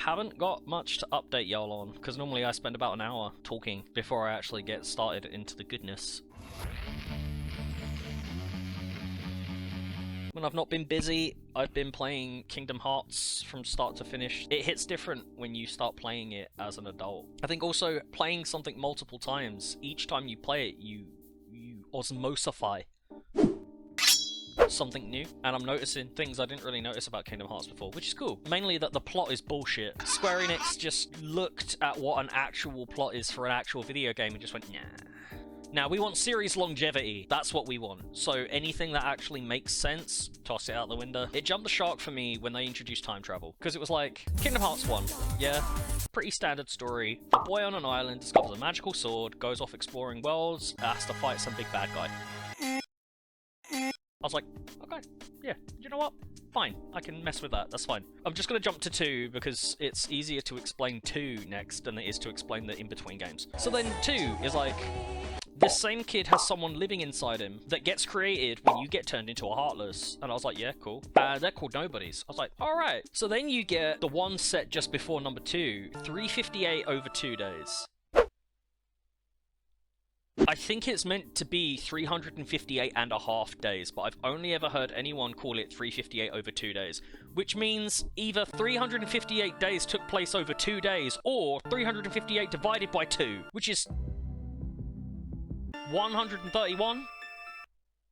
haven't got much to update y'all on, because normally I spend about an hour talking before I actually get started into the goodness. When I've not been busy, I've been playing Kingdom Hearts from start to finish. It hits different when you start playing it as an adult. I think also playing something multiple times, each time you play it, you osmosify something new, and I'm noticing things I didn't really notice about Kingdom Hearts before, which is cool. Mainly that the plot is bullshit. Square Enix just looked at what an actual plot is for an actual video game and just went, nah. Now, we want series longevity. That's what we want. So anything that actually makes sense, toss it out the window. It jumped the shark for me when they introduced time travel, because it was like, Kingdom Hearts 1, yeah? Pretty standard story. A boy on an island discovers a magical sword, goes off exploring worlds, has to fight some big bad guy. I was like, okay, yeah, you know what? Fine, I can mess with that, that's fine. I'm just going to jump to 2 because it's easier to explain 2 next than it is to explain the in-between games. So then 2 is like, this same kid has someone living inside him that gets created when you get turned into a Heartless. And I was like, yeah, cool. They're called Nobodies. I was like, alright. So then you get the one set just before number 2, 358 over 2 days. I think it's meant to be 358.5 days, but I've only ever heard anyone call it 358 over 2 days, which means either 358 days took place over 2 days, or 358 divided by 2, which is 131?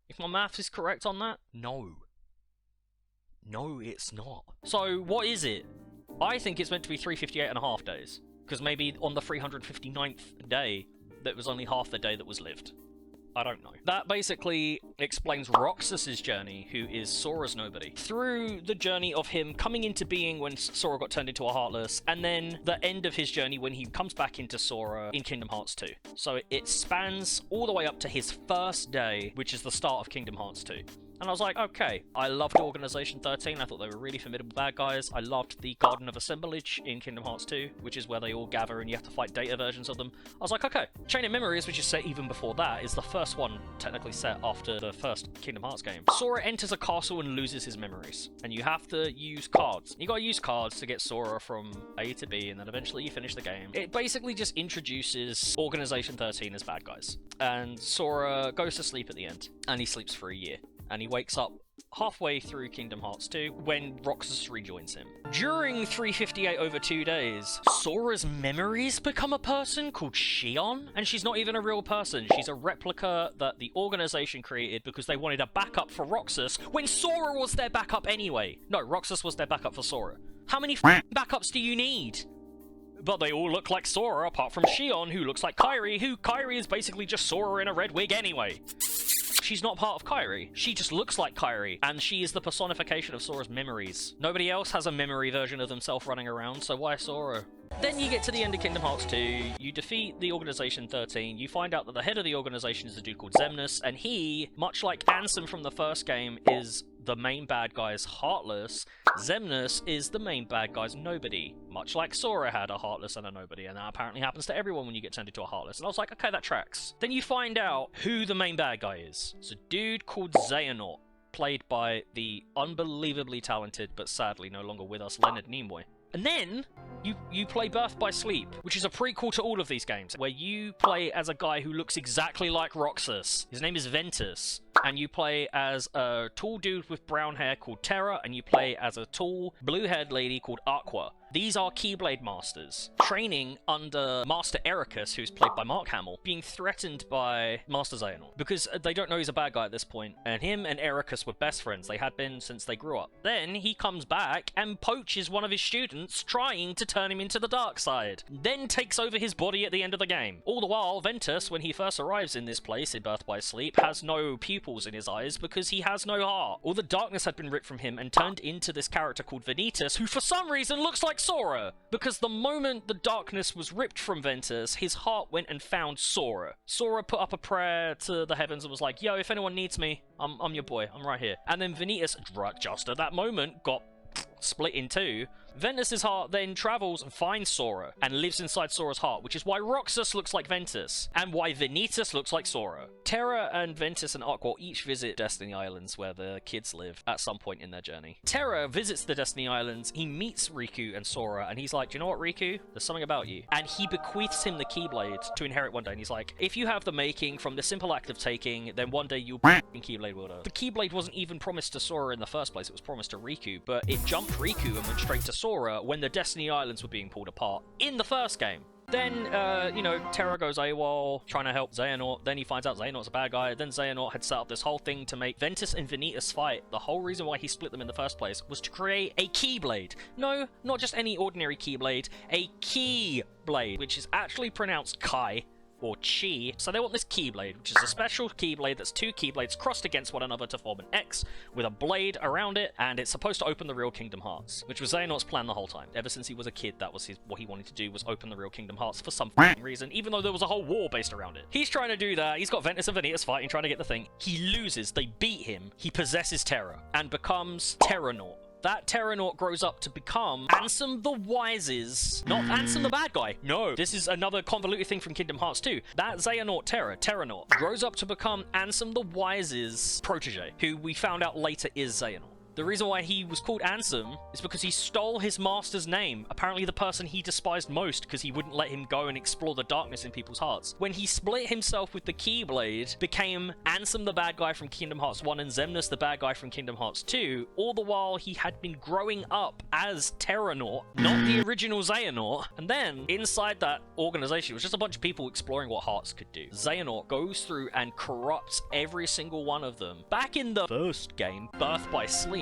If my math is correct on that? No. No, it's not. So, what is it? I think it's meant to be 358.5 days, because maybe on the 359th day, that was only half the day that was lived. I don't know. That basically explains Roxas's journey, who is Sora's nobody, through the journey of him coming into being when Sora got turned into a Heartless, and then the end of his journey when he comes back into Sora in Kingdom Hearts 2. So it spans all the way up to his first day, which is the start of Kingdom Hearts 2. And I was like, okay, I loved Organization 13, I thought they were really formidable bad guys. I loved the Garden of Assemblage in Kingdom Hearts 2, which is where they all gather and you have to fight data versions of them. I was like, okay. Chain of Memories, which is set even before that, is the first one technically set after the first Kingdom Hearts game. Sora enters a castle and loses his memories, and you have to use cards. You gotta use cards to get Sora from A to B, and then eventually you finish the game. It basically just introduces Organization 13 as bad guys, and Sora goes to sleep at the end, and he sleeps for a year. And he wakes up halfway through Kingdom Hearts 2 when Roxas rejoins him. During 358 over 2 days, Sora's memories become a person called Xion, and she's not even a real person. She's a replica that the organization created because they wanted a backup for Roxas when Sora was their backup anyway. No, Roxas was their backup for Sora. How many backups do you need? But they all look like Sora apart from Xion, who looks like Kairi, who Kairi is basically just Sora in a red wig anyway. She's not part of Kairi. She just looks like Kairi, and she is the personification of Sora's memories. Nobody else has a memory version of themselves running around, so why Sora? Then you get to the end of Kingdom Hearts 2, you defeat the Organization 13, you find out that the head of the organization is a dude called Xemnas, and he, much like Ansem from the first game, is the main bad guy's Heartless. Xemnas is the main bad guy's Nobody, much like Sora had a Heartless and a Nobody, and that apparently happens to everyone when you get turned into a Heartless. And I was like, okay, that tracks. Then you find out who the main bad guy is. It's a dude called Xehanort, played by the unbelievably talented, but sadly no longer with us, Leonard Nimoy. And then, you play Birth by Sleep, which is a prequel to all of these games, where you play as a guy who looks exactly like Roxas. His name is Ventus, and you play as a tall dude with brown hair called Terra, and you play as a tall, blue-haired lady called Aqua. These are Keyblade Masters, training under Master Ericus, who's played by Mark Hamill, being threatened by Master Xehanort, because they don't know he's a bad guy at this point, and him and Ericus were best friends. They had been since they grew up. Then he comes back and poaches one of his students, trying to turn him into the dark side, then takes over his body at the end of the game. All the while, Ventus, when he first arrives in this place in Birth by Sleep, has no pupils in his eyes because he has no heart. All the darkness had been ripped from him and turned into this character called Vanitas, who for some reason looks like Sora, because the moment the darkness was ripped from Ventus, his heart went and found Sora. Sora put up a prayer to the heavens and was like, yo, if anyone needs me, I'm your boy, I'm right here. And then Vanitas, just at that moment, got split in two, Ventus's heart then travels and finds Sora and lives inside Sora's heart, which is why Roxas looks like Ventus and why Vanitas looks like Sora. Terra and Ventus and Aqua each visit Destiny Islands where the kids live at some point in their journey. Terra visits the Destiny Islands, he meets Riku and Sora, and he's like, do you know what, Riku? There's something about you. And he bequeaths him the Keyblade to inherit one day, and he's like, if you have the making from the simple act of taking, then one day you'll be in Keyblade wielder. The Keyblade wasn't even promised to Sora in the first place, it was promised to Riku, but it jumped Riku and went straight to Sora when the Destiny Islands were being pulled apart in the first game. Then, you know, Terra goes AWOL, trying to help Xehanort. Then he finds out Xehanort's a bad guy. Then Xehanort had set up this whole thing to make Ventus and Vanitas fight. The whole reason why he split them in the first place was to create a Keyblade. No, not just any ordinary Keyblade, a Keyblade, which is actually pronounced Kai, or Chi. So they want this Keyblade, which is a special Keyblade that's two Keyblades crossed against one another to form an X with a blade around it, and it's supposed to open the real Kingdom Hearts, which was Xehanort's plan the whole time. Ever since he was a kid, that was what he wanted to do, was open the real Kingdom Hearts for some reason, even though there was a whole war based around it. He's trying to do that. He's got Ventus and Vanitas fighting, trying to get the thing. He loses. They beat him. He possesses Terra and becomes Terranort. That Terranort grows up to become Ansem the Wise's, not Ansem the bad guy. No, this is another convoluted thing from Kingdom Hearts 2. That Xehanort Terranort, grows up to become Ansem the Wise's protege, who we found out later is Xehanort. The reason why he was called Ansem is because he stole his master's name, apparently the person he despised most because he wouldn't let him go and explore the darkness in people's hearts. When he split himself with the Keyblade, became Ansem the bad guy from Kingdom Hearts 1 and Xemnas the bad guy from Kingdom Hearts 2, all the while he had been growing up as Terranort, not the original Xehanort. And then, inside that organization, it was just a bunch of people exploring what hearts could do. Xehanort goes through and corrupts every single one of them. Back in the first game, Birth by Sleep,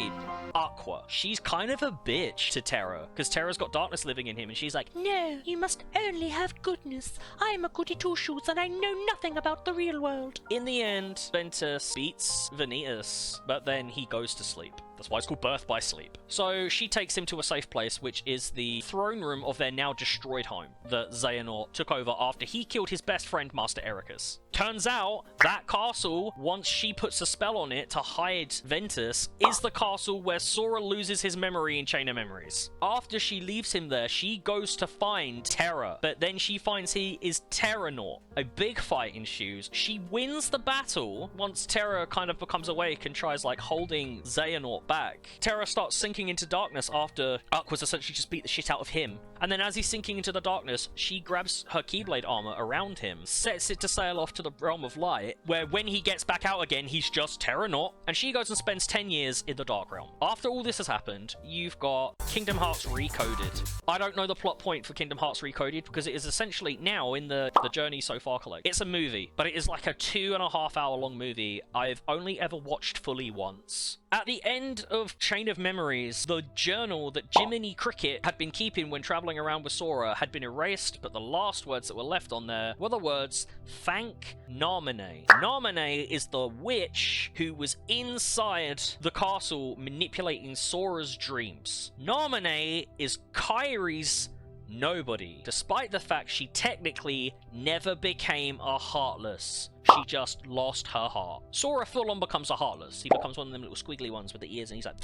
Aqua, she's kind of a bitch to Terra, because Terra's got darkness living in him, and she's like, no, you must only have goodness. I am a goody two-shoes, and I know nothing about the real world. In the end, Ventus beats Vanitas, but then he goes to sleep. That's why it's called Birth by Sleep. So she takes him to a safe place, which is the throne room of their now destroyed home that Xehanort took over after he killed his best friend, Master Ericus. Turns out that castle, once she puts a spell on it to hide Ventus, is the castle where Sora loses his memory in Chain of Memories. After she leaves him there, she goes to find Terra, but then she finds he is Terranort. A big fight ensues. She wins the battle once Terra kind of becomes awake and tries like holding Xehanort back. Terra starts sinking into darkness after Aqua's essentially just beat the shit out of him. And then as he's sinking into the darkness, she grabs her Keyblade armor around him, sets it to sail off to the realm of light, where when he gets back out again, he's just Terranort, and she goes and spends 10 years in the Dark Realm. After all this has happened, you've got Kingdom Hearts Recoded. I don't know the plot point for Kingdom Hearts Recoded, because it is essentially now in the Journey So Far collect. It's a movie, but it is like a 2.5 hour long movie I've only ever watched fully once. At the end of Chain of Memories, the journal that Jiminy Cricket had been keeping when traveling around with Sora had been erased, but the last words that were left on there were the words, "Thank Naminé." Naminé is the witch who was inside the castle manipulating Sora's dreams. Naminé is Kairi's nobody, despite the fact she technically never became a Heartless. She just lost her heart. Sora full-on becomes a Heartless. He becomes one of them little squiggly ones with the ears, and he's like...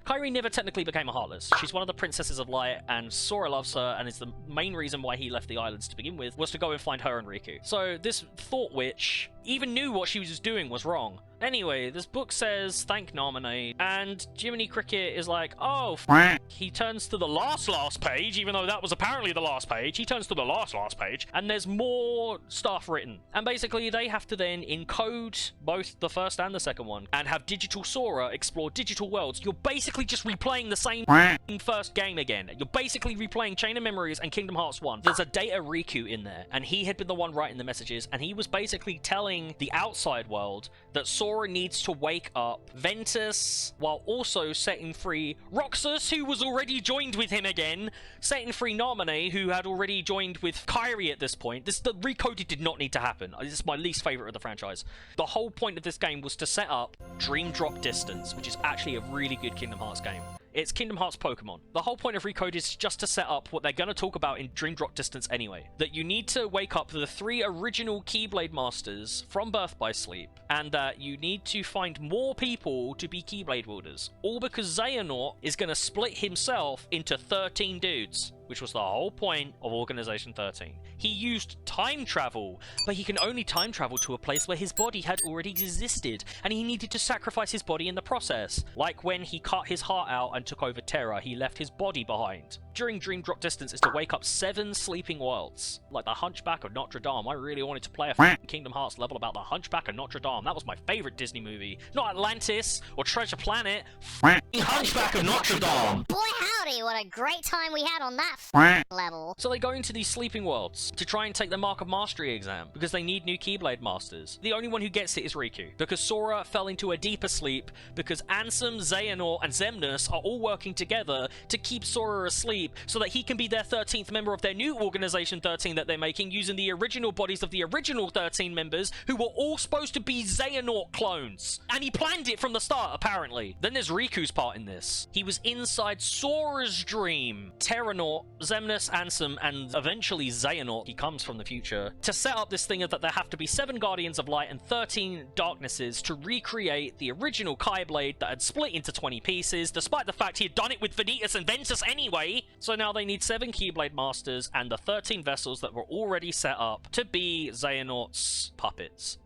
Kairi never technically became a Heartless. She's one of the Princesses of Light, and Sora loves her, and it's the main reason why he left the islands to begin with, was to go and find her and Riku. So this Thought Witch even knew what she was doing was wrong. Anyway, this book says, "Thank Naminé," and Jiminy Cricket is like, oh, he turns to the last page, even though that was apparently the last page. He turns to the last page, and there's more stuff written. And basically, they have to then encode both the first and the second one, and have Digital Sora explore digital worlds. You're basically just replaying the same first game again. You're basically replaying Chain of Memories and Kingdom Hearts 1. There's a Data Riku in there, and he had been the one writing the messages, and he was basically telling the outside world that Sora needs to wake up Ventus, while also setting free Roxas, who was already joined with him again, setting free Naminé, who had already joined with Kairi at this point. The Recoded did not need to happen. This is my least favorite of the franchise. The whole point of this game was to set up Dream Drop Distance, which is actually a really good Kingdom Hearts game. It's Kingdom Hearts Pokemon. The whole point of Recode is just to set up what they're going to talk about in Dream Drop Distance anyway. That you need to wake up the 3 original Keyblade Masters from Birth by Sleep, and that you need to find more people to be Keyblade wielders. All because Xehanort is going to split himself into 13 dudes, which was the whole point of Organization 13. He used time travel, but he can only time travel to a place where his body had already existed, and he needed to sacrifice his body in the process. Like when he cut his heart out and took over Terra, he left his body behind. During Dream Drop Distance is to wake up 7 sleeping worlds, like the Hunchback of Notre Dame. I really wanted to play a Kingdom Hearts level about the Hunchback of Notre Dame. That was my favorite Disney movie. Not Atlantis or Treasure Planet. Hunchback of Notre Dame. Boy howdy, what a great time we had on that level. So they go into these sleeping worlds to try and take the Mark of Mastery exam, because they need new Keyblade Masters. The only one who gets it is Riku, because Sora fell into a deeper sleep, because Ansem, Xehanort, and Xemnas are all working together to keep Sora asleep, so that he can be their 13th member of their new Organization 13 that they're making, using the original bodies of the original 13 members, who were all supposed to be Xehanort clones. And he planned it from the start, apparently. Then there's Riku's part in this. He was inside Sora's dream. Terranort, Xemnas, Ansem, and eventually Xehanort, he comes from the future, to set up this thing that there have to be 7 Guardians of Light and 13 Darknesses to recreate the original Keyblade that had split into 20 pieces, despite the fact he had done it with Vanitas and Ventus anyway. So now they need 7 Keyblade Masters and the 13 vessels that were already set up to be Xehanort's puppets.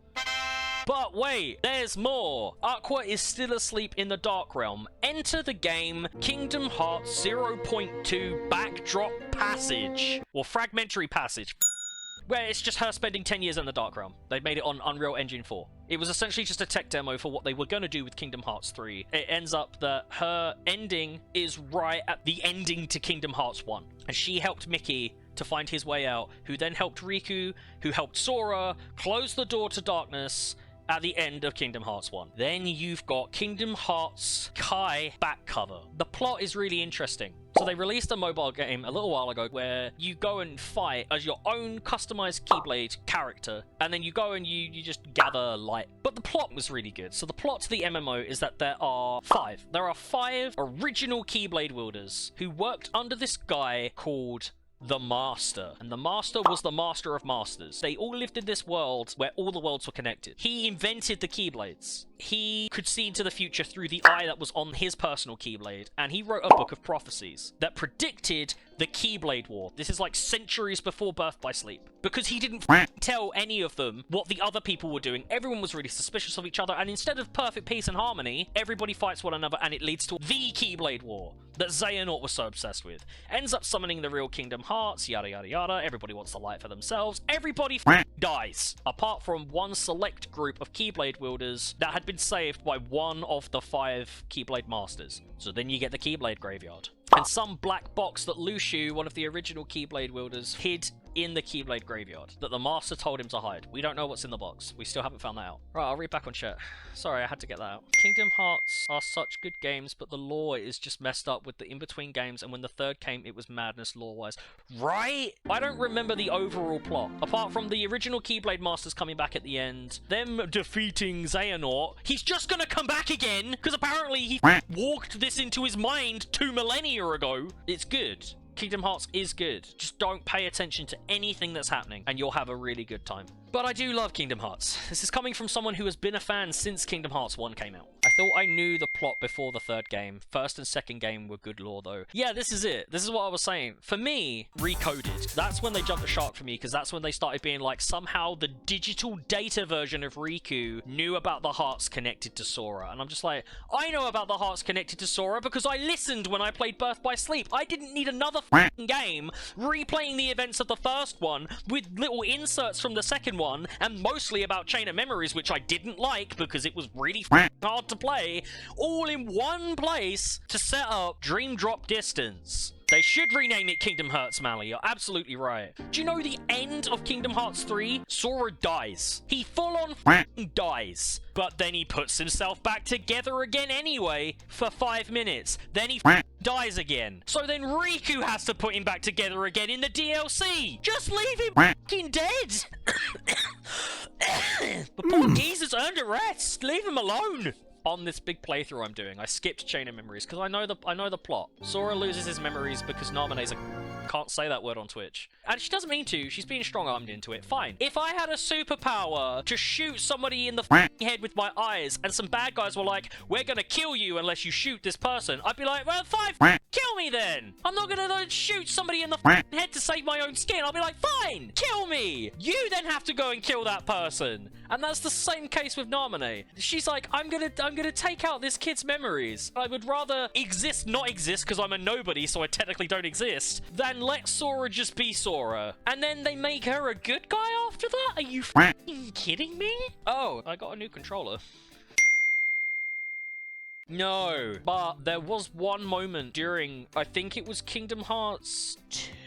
But wait, there's more! Aqua is still asleep in the Dark Realm. Enter the game Kingdom Hearts 0.2 Backdrop Passage, or Fragmentary Passage, where it's just her spending 10 years in the Dark Realm. They made it on Unreal Engine 4. It was essentially just a tech demo for what they were going to do with Kingdom Hearts 3. It ends up that her ending is right at the ending to Kingdom Hearts 1. And she helped Mickey to find his way out, who then helped Riku, who helped Sora, close the door to darkness at the end of Kingdom Hearts 1. Then you've got Kingdom Hearts Kai back cover. The plot is really interesting. So they released a mobile game a little while ago where you go and fight as your own customized Keyblade character, and then you go and you just gather light. But the plot was really good. So the plot to the MMO is that there are 5. There are 5 original Keyblade wielders who worked under this guy called the Master. And the Master was the Master of Masters. They all lived in this world where all the worlds were connected. He invented the Keyblades. He could see into the future through the eye that was on his personal Keyblade, and he wrote a book of prophecies that predicted the Keyblade War. This is like centuries before Birth by Sleep. Because he didn't tell any of them what the other people were doing. Everyone was really suspicious of each other, and instead of perfect peace and harmony, everybody fights one another, and it leads to the Keyblade War that Xehanort was so obsessed with. Ends up summoning the real Kingdom Hearts, yada yada yada. Everybody wants the light for themselves. Everybody dies, apart from one select group of Keyblade wielders that had been saved by one of the 5 Keyblade Masters. So then you get the Keyblade Graveyard. And some black box that Luciu, one of the original Keyblade wielders, hid in the Keyblade Graveyard that the Master told him to hide. We don't know what's in the box. We still haven't found that out. Right, I'll read back on chat. Sorry, I had to get that out. Kingdom Hearts are such good games, but the lore is just messed up with the in-between games, and when the 3rd came, it was madness lore-wise. Right? I don't remember the overall plot. Apart from the original Keyblade Masters coming back at the end, them defeating Xehanort, he's just gonna come back again, because apparently he walked this into his mind 2 millennia ago. It's good. Kingdom Hearts is good. Just don't pay attention to anything that's happening, and you'll have a really good time. But I do love Kingdom Hearts. This is coming from someone who has been a fan since Kingdom Hearts 1 came out. I thought I knew the plot before the 3rd game. 1st and 2nd game were good lore, though. Yeah, this is it. This is what I was saying. For me, Recoded. That's when they jumped the shark for me, because that's when they started being like, somehow the digital data version of Riku knew about the hearts connected to Sora. And I'm just like, I know about the hearts connected to Sora because I listened when I played Birth by Sleep. I didn't need another game replaying the events of the 1st one with little inserts from the 2nd one, and mostly about Chain of Memories, which I didn't like because it was really hard to play, all in one place to set up Dream Drop Distance. They should rename it Kingdom Hearts, Mally. You're absolutely right. Do you know the end of Kingdom Hearts 3? Sora dies. He full-on dies. But then he puts himself back together again anyway for 5 minutes. Then he dies again. So then Riku has to put him back together again in the DLC. Just leave him f***ing dead. The poor geezer's earned a rest. Leave him alone. on this big playthrough I'm doing, I skipped Chain of Memories because I know the plot. Sora loses his memories because Namine's can't say that word on Twitch. And she doesn't mean to, she's being strong-armed into it, fine. If I had a superpower to shoot somebody in the head with my eyes and some bad guys were like, we're gonna kill you unless you shoot this person, I'd be like, well, fine, kill me then! I'm not gonna shoot somebody in the head to save my own skin. I'll be like, fine, kill me! You then have to go and kill that person. And that's the same case with Namine. She's like, I'm gonna take out this kid's memories. I would rather not exist because I'm a nobody, so I technically don't exist, than let Sora just be Sora. And then they make her a good guy after that? Are you f***ing kidding me? Oh, I got a new controller. No, but there was one moment during, I think it was Kingdom Hearts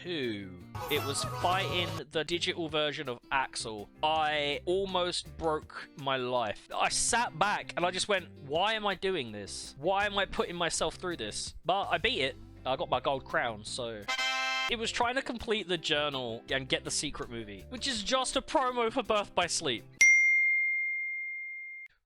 2. It was fighting the digital version of Axel. I almost broke my life. I sat back and I just went, why am I doing this? Why am I putting myself through this? But I beat it. I got my gold crown, so... It was trying to complete the journal and get the secret movie, which is just a promo for Birth by Sleep.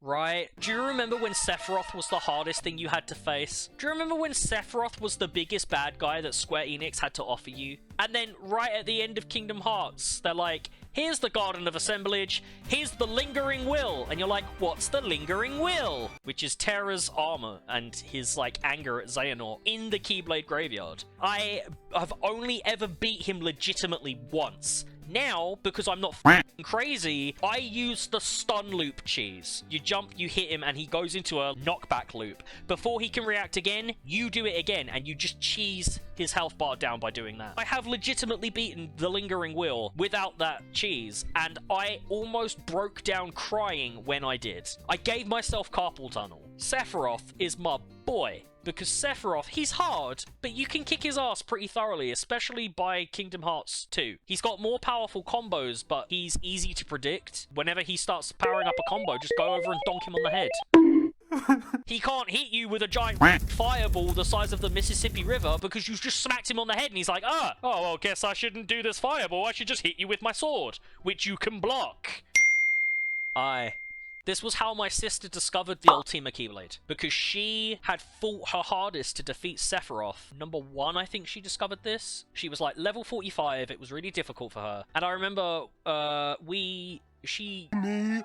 Right? Do you remember when Sephiroth was the hardest thing you had to face? Do you remember when Sephiroth was the biggest bad guy that Square Enix had to offer you? And then right at the end of Kingdom Hearts, they're like, here's the Garden of Assemblage, here's the Lingering Will. And you're like, what's the Lingering Will? Which is Terra's armor and his, like, anger at Xehanort in the Keyblade Graveyard. I have only ever beat him legitimately once. Now, because I'm not f***ing crazy, I use the stun loop cheese. You jump, you hit him, and he goes into a knockback loop. Before he can react again, you do it again, and you just cheese his health bar down by doing that. I have legitimately beaten the Lingering Will without that cheese, and I almost broke down crying when I did. I gave myself carpal tunnel. Sephiroth is my boy. Because Sephiroth, he's hard, but you can kick his ass pretty thoroughly, especially by Kingdom Hearts 2. He's got more powerful combos, but he's easy to predict. Whenever he starts powering up a combo, just go over and donk him on the head. He can't hit you with a giant fireball the size of the Mississippi River because you just smacked him on the head and he's like, oh, well, guess I shouldn't do this fireball. I should just hit you with my sword, which you can block. This was how my sister discovered the Ultima Keyblade, because she had fought her hardest to defeat Sephiroth. Number 1, I think she discovered this. She was like level 45, it was really difficult for her. And I remember, she was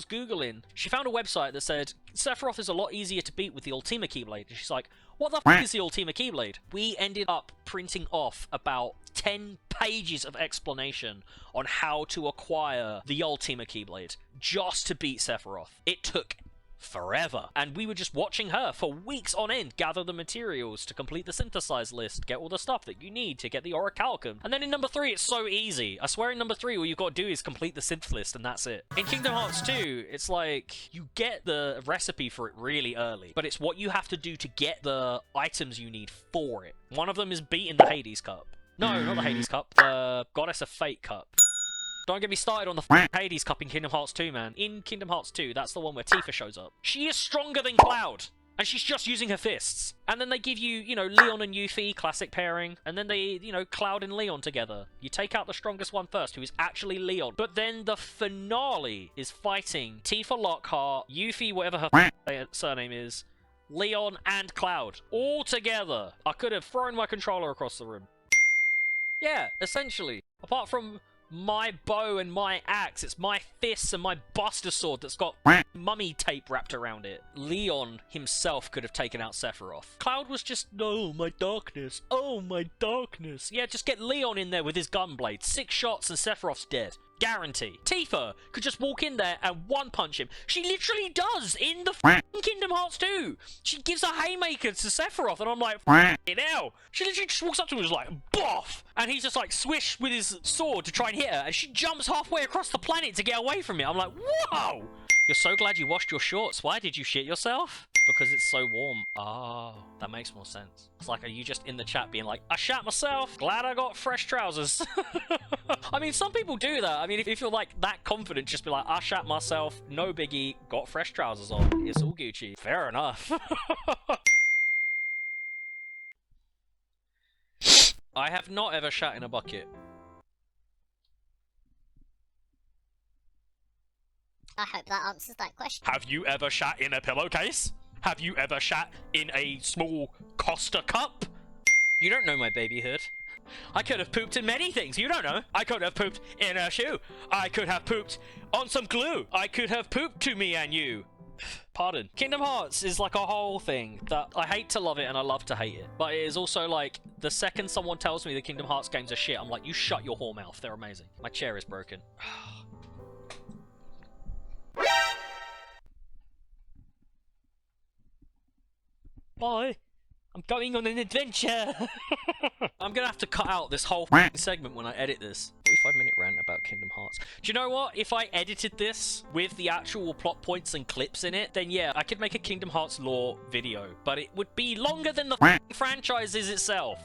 Googling. She found a website that said, Sephiroth is a lot easier to beat with the Ultima Keyblade. And she's like, what the f*** is the Ultima Keyblade? We ended up printing off about 10 pages of explanation on how to acquire the Ultima Keyblade just to beat Sephiroth. It took forever. And we were just watching her for weeks on end gather the materials to complete the synthesize list, get all the stuff that you need to get the Orichalcum. And then in number 3, it's so easy. I swear in number 3, all you've got to do is complete the synth list and that's it. In Kingdom Hearts 2, it's like you get the recipe for it really early, but it's what you have to do to get the items you need for it. One of them is beating the Hades Cup. No, not the Hades Cup, the Goddess of Fate Cup. Don't get me started on the Hades Cup in Kingdom Hearts 2, man. In Kingdom Hearts 2, that's the one where Tifa shows up. She is stronger than Cloud, and she's just using her fists. And then they give you, you know, Leon and Yuffie, classic pairing, and then they, you know, Cloud and Leon together. You take out the strongest one first, who is actually Leon. But then the finale is fighting Tifa Lockhart, Yuffie, whatever her surname is, Leon, and Cloud. All together. I could have thrown my controller across the room. Yeah, essentially. Apart from my bow and my axe, it's my fists and my Buster Sword that's got mummy tape wrapped around it. Leon himself could have taken out Sephiroth. Cloud was just, oh, my darkness. Oh, my darkness. Yeah, just get Leon in there with his gunblade. 6 shots and Sephiroth's dead. Guarantee. Tifa could just walk in there and one-punch him. She literally does in the Kingdom Hearts 2. She gives a haymaker to Sephiroth, and I'm like, it out. She literally just walks up to him and is like, boff! And he's just like, swish with his sword to try and hit her, and she jumps halfway across the planet to get away from it. I'm like, whoa! You're so glad you washed your shorts. Why did you shit yourself? Because it's so warm. Oh, that makes more sense. It's like, are you just in the chat being like, I shat myself. Glad I got fresh trousers. I mean, some people do that. I mean, if you're like that confident, just be like, I shat myself. No biggie. Got fresh trousers on. It's all Gucci. Fair enough. I have not ever shat in a bucket. I hope that answers that question. Have you ever shat in a pillowcase? Have you ever shat in a small Costa cup? You don't know my babyhood. I could have pooped in many things. You don't know. I could have pooped in a shoe. I could have pooped on some glue. I could have pooped to me and you. Pardon. Kingdom Hearts is like a whole thing that I hate to love it and I love to hate it. But it is also like, the second someone tells me the Kingdom Hearts games are shit, I'm like, you shut your whore mouth. They're amazing. My chair is broken. Bye. I'm going on an adventure. I'm gonna have to cut out this whole segment when I edit this. 45-minute rant about Kingdom Hearts. Do you know what? If I edited this with the actual plot points and clips in it, then yeah, I could make a Kingdom Hearts lore video. But it would be longer than the franchise is itself.